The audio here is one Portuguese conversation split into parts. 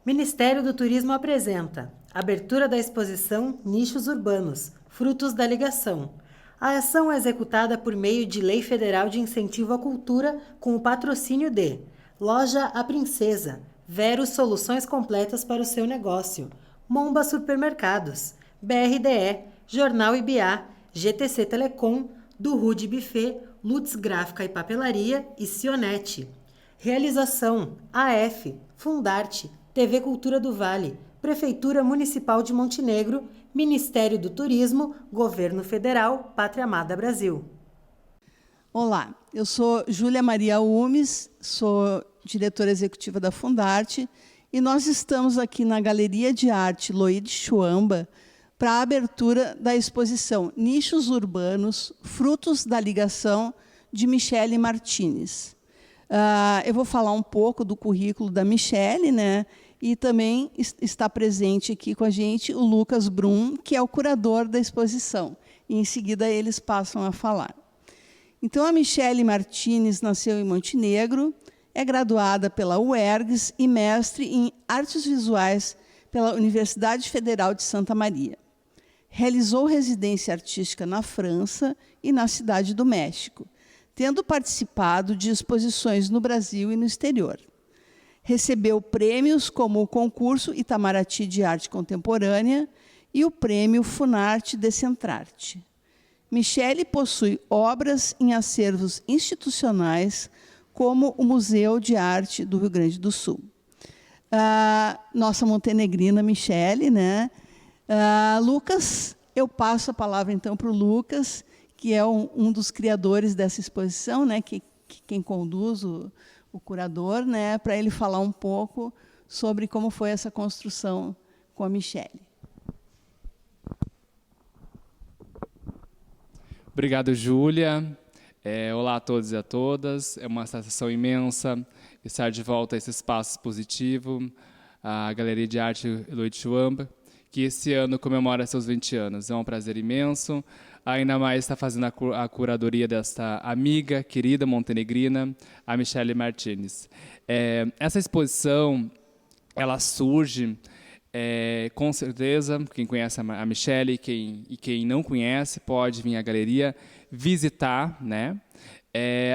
Ministério do Turismo apresenta abertura da exposição Nichos Urbanos, Frutos da Ligação. A ação é executada por meio de Lei Federal de Incentivo à Cultura com o patrocínio de Loja A Princesa, Vero Soluções Completas para o seu negócio, Momba Supermercados, BRDE, Jornal IBA, GTC Telecom, do Rude Buffet, Lutz Gráfica e Papelaria e Cionete. Realização: AF, Fundarte, TV Cultura do Vale, Prefeitura Municipal de Montenegro, Ministério do Turismo, Governo Federal, Pátria Amada Brasil. Olá, eu sou Júlia Maria Umes, sou diretora executiva da Fundarte e nós estamos aqui na Galeria de Arte Loide Chuamba para a abertura da exposição Nichos Urbanos, Frutos da Ligação, de Michele Martinez. Eu vou falar um pouco do currículo da Michele, né? E também está presente aqui com a gente o Lucas Brum, que é o curador da exposição. E, em seguida, eles passam a falar. Então, a Michele Martinez nasceu em Montenegro, é graduada pela UERGS e mestre em Artes Visuais pela Universidade Federal de Santa Maria. Realizou residência artística na França e na Cidade do México, tendo participado de exposições no Brasil e no exterior. Recebeu prêmios como o Concurso Itamaraty de Arte Contemporânea e o Prêmio Funarte Decentrarte. Michele possui obras em acervos institucionais, como o Museu de Arte do Rio Grande do Sul. Nossa montenegrina Michele, né? Lucas, eu passo a palavra então para o Lucas, que é um dos criadores dessa exposição, né? Quem conduz o curador, né? Para ele falar um pouco sobre como foi essa construção com a Michele. Obrigado, Júlia. Olá a todos e a todas. É uma satisfação imensa estar de volta a esse espaço expositivo, a Galeria de Arte Loide Chuamba, que esse ano comemora seus 20 anos. É um prazer imenso, ainda mais estar fazendo a curadoria desta amiga, querida montenegrina, a Michele Martinez. Essa exposição, ela surge, com certeza, quem conhece a Michele e quem não conhece pode vir à galeria visitar, né?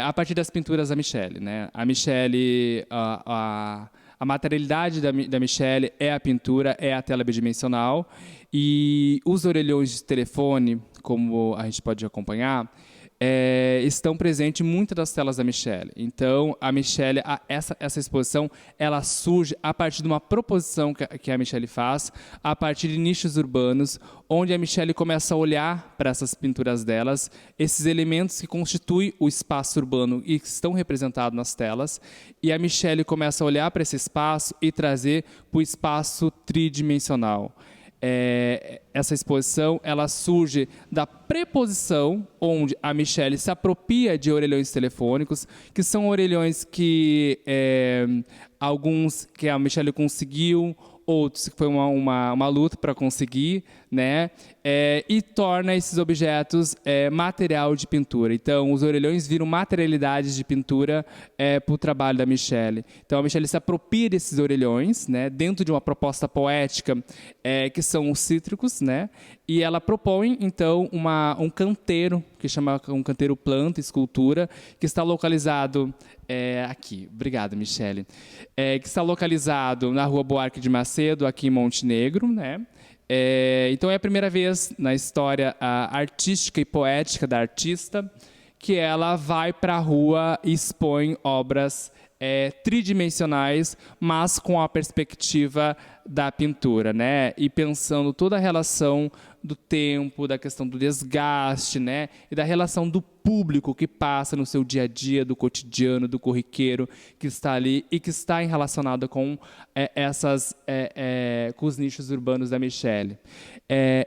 A partir das pinturas da Michele, né? A Michele, a materialidade da Michele é a pintura, é a tela bidimensional, e os orelhões de telefone, como a gente pode acompanhar, estão presentes em muitas das telas da Michele. Então, a Michele, essa exposição, ela surge a partir de uma proposição que a Michele faz, a partir de nichos urbanos, onde a Michele começa a olhar para essas pinturas delas, esses elementos que constituem o espaço urbano e que estão representados nas telas, e a Michele começa a olhar para esse espaço e trazer para o espaço tridimensional. Essa exposição, ela surge da preposição, onde a Michele se apropria de orelhões telefônicos, que são orelhões que alguns que a Michele conseguiu, outros que foi uma luta para conseguir, né? E torna esses objetos material de pintura. Então, os orelhões viram materialidades de pintura para o trabalho da Michele. Então, a Michele se apropria desses orelhões, né? Dentro de uma proposta poética, que são os cítricos, né? E ela propõe, então, um canteiro, que chama um canteiro planta, escultura, que está localizado aqui. Obrigado, Michele. Que está localizado na Rua Buarque de Macedo, aqui em Montenegro, né? Então, é a primeira vez na história artística e poética da artista que ela vai para a rua e expõe obras tridimensionais, mas com a perspectiva da pintura, né? E pensando toda a relação do tempo, da questão do desgaste, né? E da relação do público que passa no seu dia a dia, do cotidiano, do corriqueiro, que está ali e que está relacionado com com os nichos urbanos da Michele.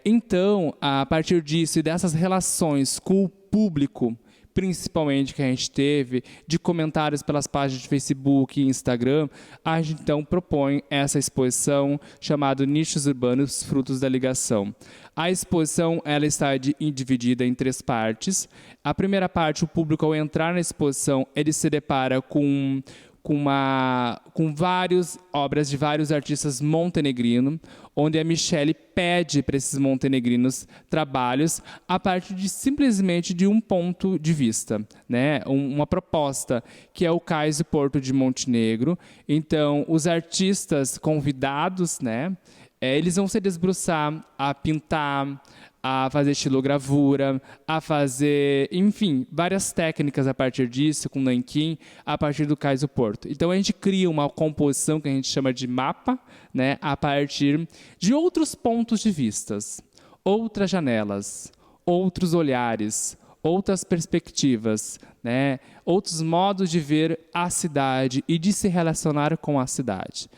Então, a partir disso e dessas relações com o público, principalmente que a gente teve, de comentários pelas páginas de Facebook e Instagram, a gente então propõe essa exposição chamada Nichos Urbanos, Frutos da Ligação. A exposição ela está dividida em 3 partes. A primeira parte, o público, ao entrar na exposição, ele se depara com com várias obras de vários artistas montenegrinos, onde a Michele pede para esses montenegrinos trabalhos a partir de simplesmente de um ponto de vista, né? Uma proposta, que é o Cais do Porto de Montenegro. Então, os artistas convidados, né, eles vão se debruçar a pintar, a fazer estilogravura, a fazer, enfim, várias técnicas a partir disso, com nanquim, a partir do Cais do Porto. Então, a gente cria uma composição que a gente chama de mapa, né, a partir de outros pontos de vistas, outras janelas, outros olhares, outras perspectivas, né, outros modos de ver a cidade e de se relacionar com a cidade.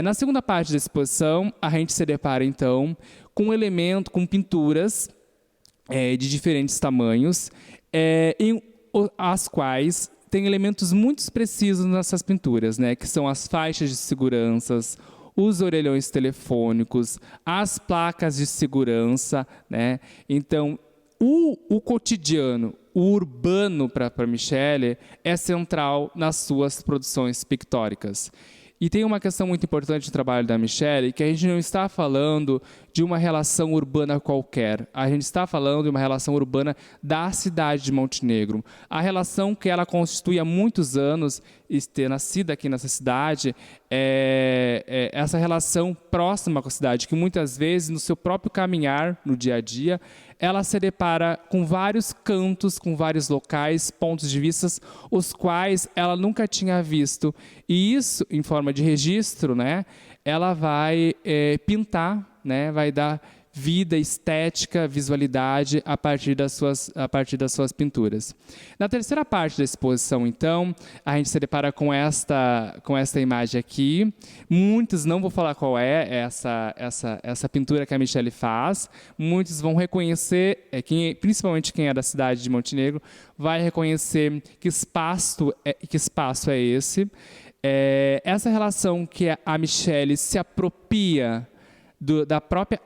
Na segunda parte da exposição, a gente se depara, então, com pinturas de diferentes tamanhos, as quais tem elementos muito precisos nessas pinturas, né, que são as faixas de segurança, os orelhões telefônicos, as placas de segurança, né? Então, o cotidiano, o urbano para Michele é central nas suas produções pictóricas. E tem uma questão muito importante no trabalho da Michele, que a gente não está falando de uma relação urbana qualquer. A gente está falando de uma relação urbana da cidade de Montenegro. A relação que ela constitui há muitos anos, e ter nascido aqui nessa cidade, é essa relação próxima com a cidade, que muitas vezes, no seu próprio caminhar, no dia a dia, ela se depara com vários cantos, com vários locais, pontos de vista, os quais ela nunca tinha visto. E isso, em forma de registro, né, ela vai pintar, né, vai dar vida, estética, visualidade a partir das suas pinturas. Na terceira parte da exposição, então, a gente se depara com esta imagem aqui. Muitos, não vou falar qual é essa pintura que a Michele faz. Muitos vão reconhecer, principalmente quem é da cidade de Montenegro, vai reconhecer que espaço é esse. Essa relação que a Michele se apropria da própria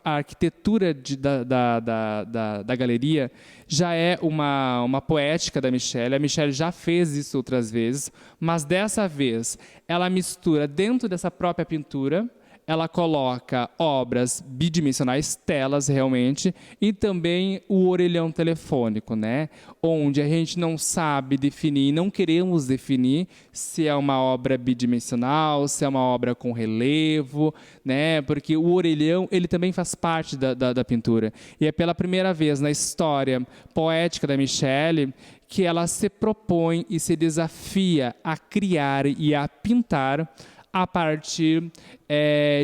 arquitetura da galeria já é uma poética da Michele. A Michele já fez isso outras vezes, mas dessa vez ela mistura dentro dessa própria pintura, ela coloca obras bidimensionais, telas realmente, e também o orelhão telefônico, né? Onde a gente não sabe definir, não queremos definir se é uma obra bidimensional, se é uma obra com relevo, né? Porque o orelhão ele também faz parte da pintura. E é pela primeira vez na história poética da Michele que ela se propõe e se desafia a criar e a pintar a partir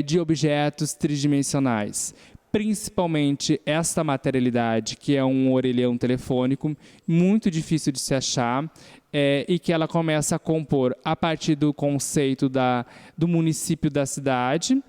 de objetos tridimensionais. Principalmente esta materialidade, que é um orelhão telefônico, muito difícil de se achar, e que ela começa a compor a partir do conceito do município da cidade,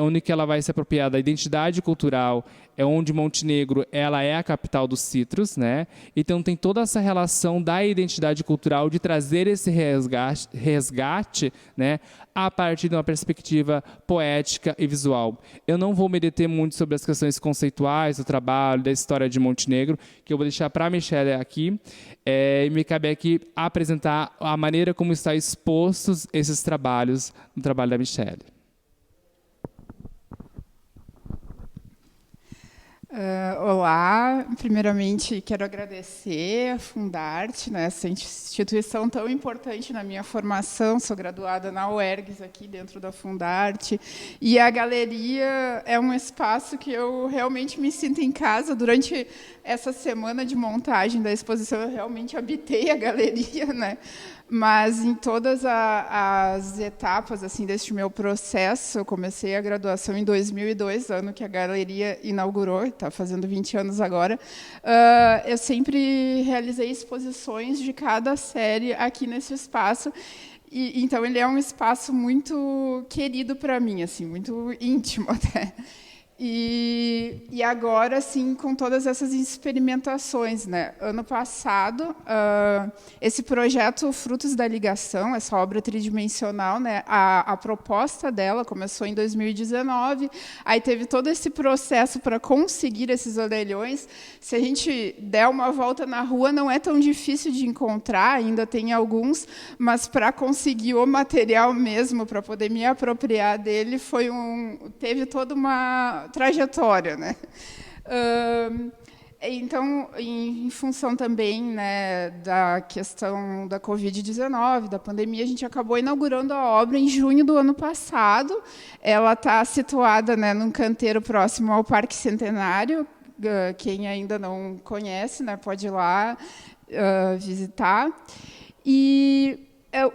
onde que ela vai se apropriar da identidade cultural, onde Montenegro ela é a capital dos citros, né? Então tem toda essa relação da identidade cultural de trazer esse resgate, né, a partir de uma perspectiva poética e visual. Eu não vou me deter muito sobre as questões conceituais do trabalho, da história de Montenegro, que eu vou deixar para a Michele aqui, e me cabe aqui apresentar a maneira como estão expostos esses trabalhos no trabalho da Michele. Olá, primeiramente quero agradecer a Fundarte, né, essa instituição tão importante na minha formação. Sou graduada na UERGS, aqui dentro da Fundarte, e a galeria é um espaço que eu realmente me sinto em casa. Durante essa semana de montagem da exposição, eu realmente habitei a galeria, né? Mas em todas as etapas assim deste meu processo, eu comecei a graduação em 2002, ano que a galeria inaugurou, está fazendo 20 anos agora. Eu sempre realizei exposições de cada série aqui nesse espaço. E então ele é um espaço muito querido para mim, assim, muito íntimo até. E agora, sim, com todas essas experimentações, né? Ano passado, esse projeto Frutos da Ligação, essa obra tridimensional, né? A proposta dela começou em 2019, aí teve todo esse processo para conseguir esses orelhões. Se a gente der uma volta na rua, não é tão difícil de encontrar, ainda tem alguns, mas para conseguir o material mesmo, para poder me apropriar dele, teve toda uma trajetória, né? Então, em função também, né, da questão da Covid-19, da pandemia, a gente acabou inaugurando a obra em junho do ano passado. Ela está situada, né, num canteiro próximo ao Parque Centenário. Quem ainda não conhece, né, pode ir lá visitar. E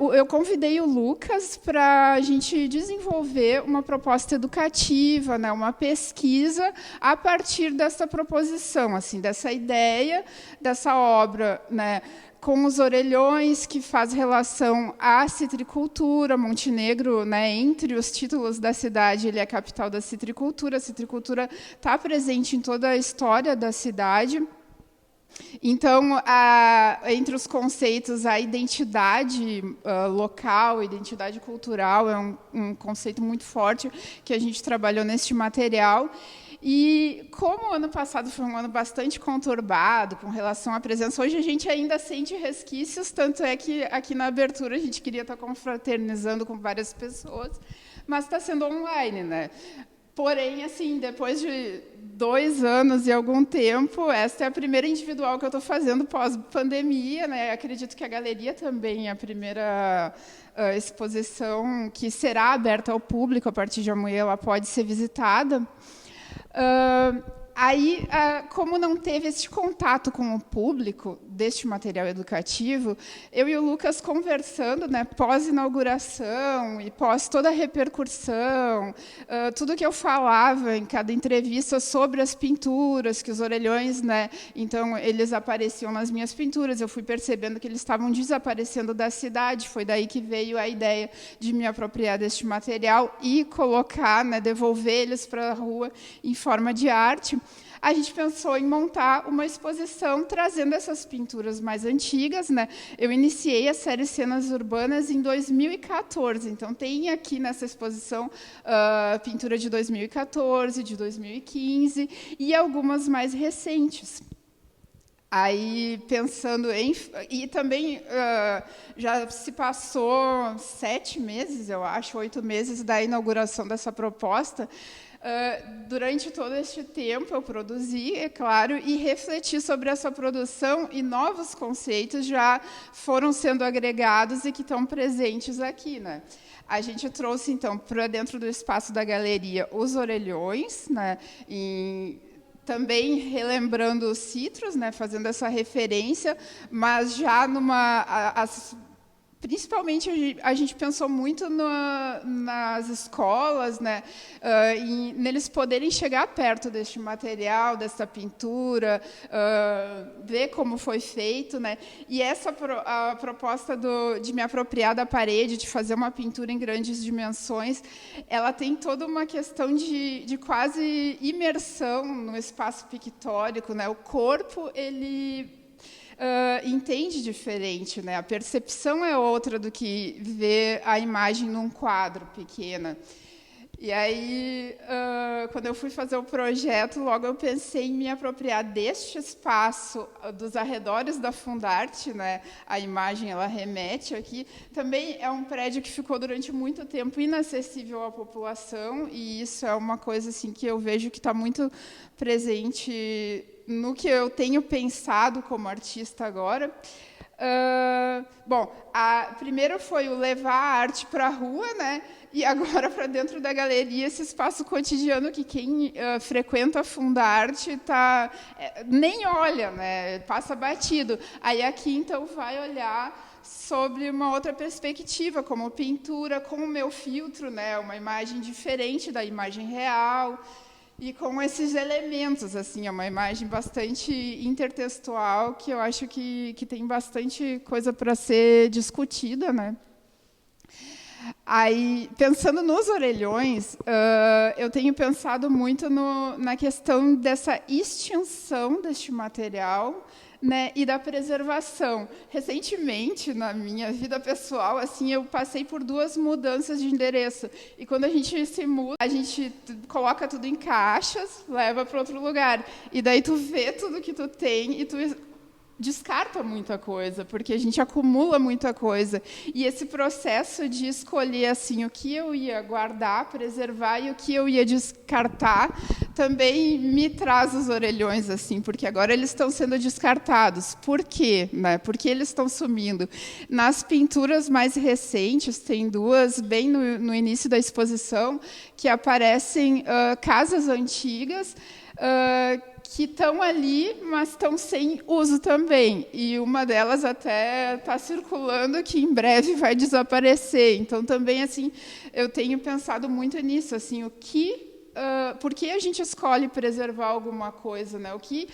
eu convidei o Lucas para a gente desenvolver uma proposta educativa, né, uma pesquisa a partir dessa proposição, assim, dessa ideia, dessa obra, né, com os orelhões, que faz relação à citricultura. Montenegro, né, entre os títulos da cidade, ele é a capital da citricultura. A citricultura está presente em toda a história da cidade. Então, entre os conceitos, a identidade local, identidade cultural, é um conceito muito forte que a gente trabalhou neste material. E como o ano passado foi um ano bastante conturbado com relação à presença, hoje a gente ainda sente resquícios, tanto é que aqui na abertura a gente queria estar confraternizando com várias pessoas, mas está sendo online, né? Porém, assim, depois de 2 anos e algum tempo, esta é a primeira individual que eu estou fazendo pós-pandemia, né? Acredito que a galeria também é a primeira exposição que será aberta ao público. A partir de amanhã ela pode ser visitada. Aí, como não teve esse contato com o público deste material educativo, eu e o Lucas conversando, né, pós-inauguração e pós toda a repercussão, tudo que eu falava em cada entrevista sobre as pinturas, que os orelhões, né, então, eles apareciam nas minhas pinturas, eu fui percebendo que eles estavam desaparecendo da cidade, foi daí que veio a ideia de me apropriar deste material e colocar, né, devolver eles para a rua em forma de arte. A gente pensou em montar uma exposição trazendo essas pinturas mais antigas, né? Eu iniciei a série Cenas Urbanas em 2014, então tem aqui nessa exposição pintura de 2014, de 2015 e algumas mais recentes. Aí, pensando em... E também já se passou 7 meses, eu acho, 8 meses da inauguração dessa proposta. Durante todo este tempo, eu produzi, é claro, e refleti sobre essa produção, e novos conceitos já foram sendo agregados e que estão presentes aqui, né? A gente trouxe, então, para dentro do espaço da galeria, os orelhões, né? Também relembrando os citros, né? Fazendo essa referência, mas já principalmente, a gente pensou muito nas escolas, né, neles poderem chegar perto deste material, dessa pintura, ver como foi feito, né, e a proposta de me apropriar da parede, de fazer uma pintura em grandes dimensões, ela tem toda uma questão de quase imersão no espaço pictórico, né, o corpo, ele... entende diferente, né? A percepção é outra do que ver a imagem num quadro pequena. E aí, quando eu fui fazer o projeto, logo eu pensei em me apropriar deste espaço, dos arredores da Fundarte, né? A imagem ela remete aqui. Também é um prédio que ficou durante muito tempo inacessível à população, e isso é uma coisa assim que eu vejo que está muito presente no que eu tenho pensado como artista agora. Bom, primeiro foi o levar a arte para a rua, né? E agora para dentro da galeria, esse espaço cotidiano que quem frequenta a Fundarte nem olha, né? Passa batido. Aí aqui, então, vai olhar sobre uma outra perspectiva, como pintura, com o meu filtro, né? Uma imagem diferente da imagem real. E com esses elementos, assim, é uma imagem bastante intertextual, que eu acho que tem bastante coisa para ser discutida, né? Aí, pensando nos orelhões, eu tenho pensado muito na questão dessa extinção deste material, né, e da preservação. Recentemente, na minha vida pessoal, assim, eu passei por 2 mudanças de endereço. E quando a gente se muda, a gente coloca tudo em caixas, leva para outro lugar. E daí tu vê tudo que tu tem e tu descarta muita coisa, porque a gente acumula muita coisa. E esse processo de escolher assim o que eu ia guardar, preservar e o que eu ia descartar, também me traz os orelhões, assim, porque agora eles estão sendo descartados. Por quê? Né? Porque eles estão sumindo. Nas pinturas mais recentes, tem 2, bem no início da exposição, que aparecem casas antigas, que estão ali, mas estão sem uso também. E uma delas até está circulando, que em breve vai desaparecer. Então, também, assim, eu tenho pensado muito nisso, assim, por que a gente escolhe preservar alguma coisa, né? O que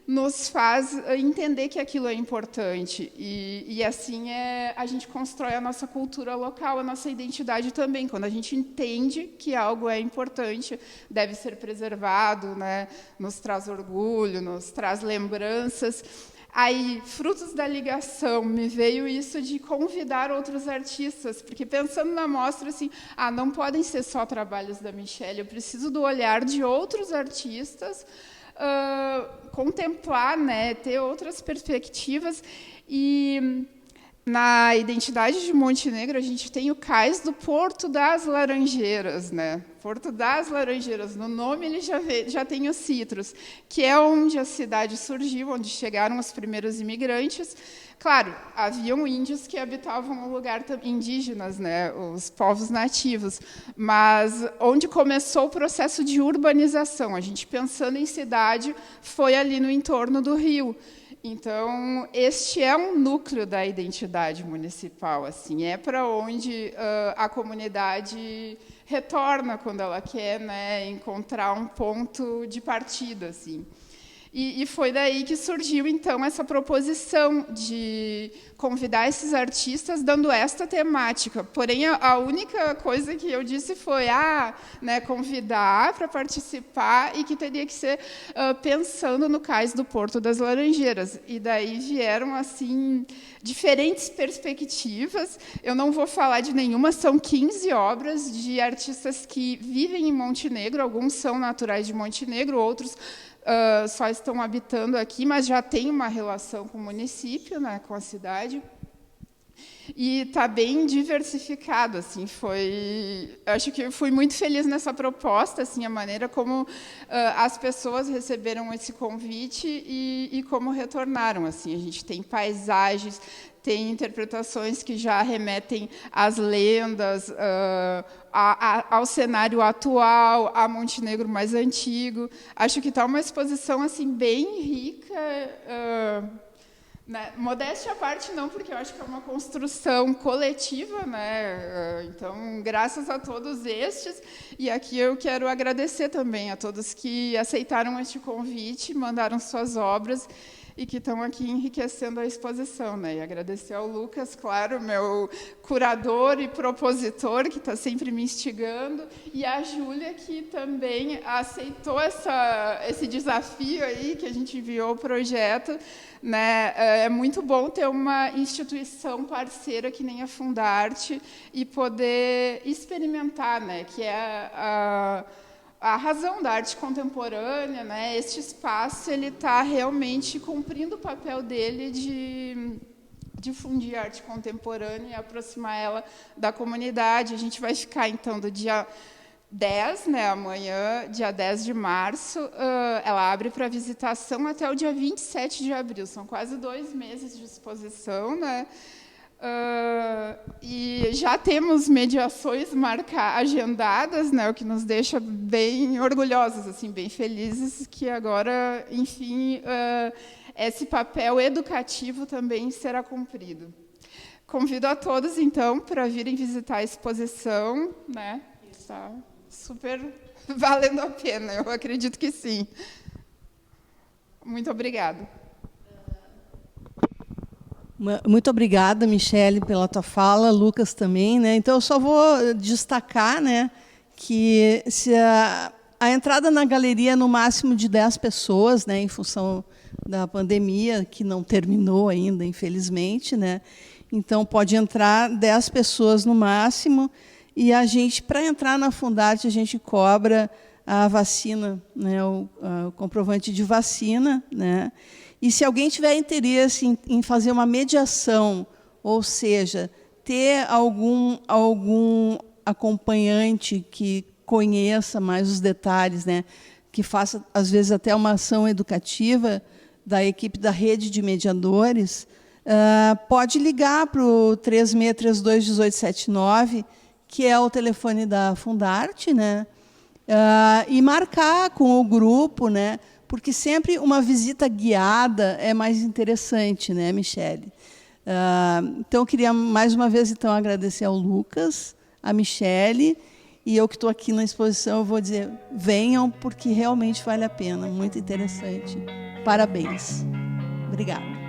nos faz entender que aquilo é importante. E assim, a gente constrói a nossa cultura local, a nossa identidade também. Quando a gente entende que algo é importante, deve ser preservado, né? Nos traz orgulho, nos traz lembranças. Aí, frutos da ligação, me veio isso de convidar outros artistas, porque pensando na mostra, assim, não podem ser só trabalhos da Michelle, eu preciso do olhar de outros artistas, contemplar, né, ter outras perspectivas. E na identidade de Montenegro, a gente tem o cais do Porto das Laranjeiras, né? Porto das Laranjeiras, no nome ele já tem os citros, que é onde a cidade surgiu, onde chegaram os primeiros imigrantes. Claro, haviam índios que habitavam o lugar, indígenas, né, os povos nativos, mas onde começou o processo de urbanização, a gente pensando em cidade, foi ali no entorno do rio. Então, este é um núcleo da identidade municipal, assim, é para onde a comunidade retorna quando ela quer, né, encontrar um ponto de partida, assim. E foi daí que surgiu, então, essa proposição de convidar esses artistas dando esta temática. Porém, a única coisa que eu disse foi né, convidar para participar e que teria que ser pensando no cais do Porto das Laranjeiras. E daí vieram assim diferentes perspectivas. Eu não vou falar de nenhuma, são 15 obras de artistas que vivem em Montenegro, alguns são naturais de Montenegro, outros só estão habitando aqui, mas já tem uma relação com o município, né, com a cidade. E está bem diversificado, assim, acho que eu fui muito feliz nessa proposta, assim, a maneira como as pessoas receberam esse convite e como retornaram, assim. A gente tem paisagens, tem interpretações que já remetem às lendas, ao cenário atual, a Montenegro mais antigo. Acho que está uma exposição assim bem rica. Né? Modéstia à parte, não, porque eu acho que é uma construção coletiva, né? Então, graças a todos estes, e aqui eu quero agradecer também a todos que aceitaram este convite, mandaram suas obras e que estão aqui enriquecendo a exposição, né? E agradecer ao Lucas, claro, meu curador e propositor, que está sempre me instigando, e a Júlia, que também aceitou esse desafio aí, que a gente enviou o projeto, né? É muito bom ter uma instituição parceira que nem a Fundarte e poder experimentar, né? Que é a razão da arte contemporânea, né? Este espaço ele está realmente cumprindo o papel dele de difundir a arte contemporânea e aproximar ela da comunidade. A gente vai ficar, então, do dia 10, né, amanhã, dia 10 de março, ela abre para visitação até o dia 27 de abril. São quase 2 meses de exposição, né? E já temos mediações agendadas, né, o que nos deixa bem orgulhosos, assim, bem felizes, que agora, enfim, esse papel educativo também será cumprido. Convido a todos, então, para virem visitar a exposição, né? Está super valendo a pena, eu acredito que sim. Muito obrigada. Muito obrigada, Michele, pela tua fala, Lucas também, né? Então, eu só vou destacar, né, que se a entrada na galeria é no máximo de 10 pessoas, né, em função da pandemia, que não terminou ainda, infelizmente, né? Então, pode entrar 10 pessoas no máximo, e a gente, para entrar na Fundarte, a gente cobra a vacina, né, o comprovante de vacina, né? E se alguém tiver interesse em fazer uma mediação, ou seja, ter algum acompanhante que conheça mais os detalhes, né, que faça, às vezes, até uma ação educativa da equipe da rede de mediadores, pode ligar para o 3632-1879, que é o telefone da Fundarte, né, e marcar com o grupo, né, porque sempre uma visita guiada é mais interessante, né, Michele? Então, eu queria, mais uma vez, então, agradecer ao Lucas, à Michele, e eu que estou aqui na exposição, eu vou dizer, venham, porque realmente vale a pena, muito interessante. Parabéns. Obrigada.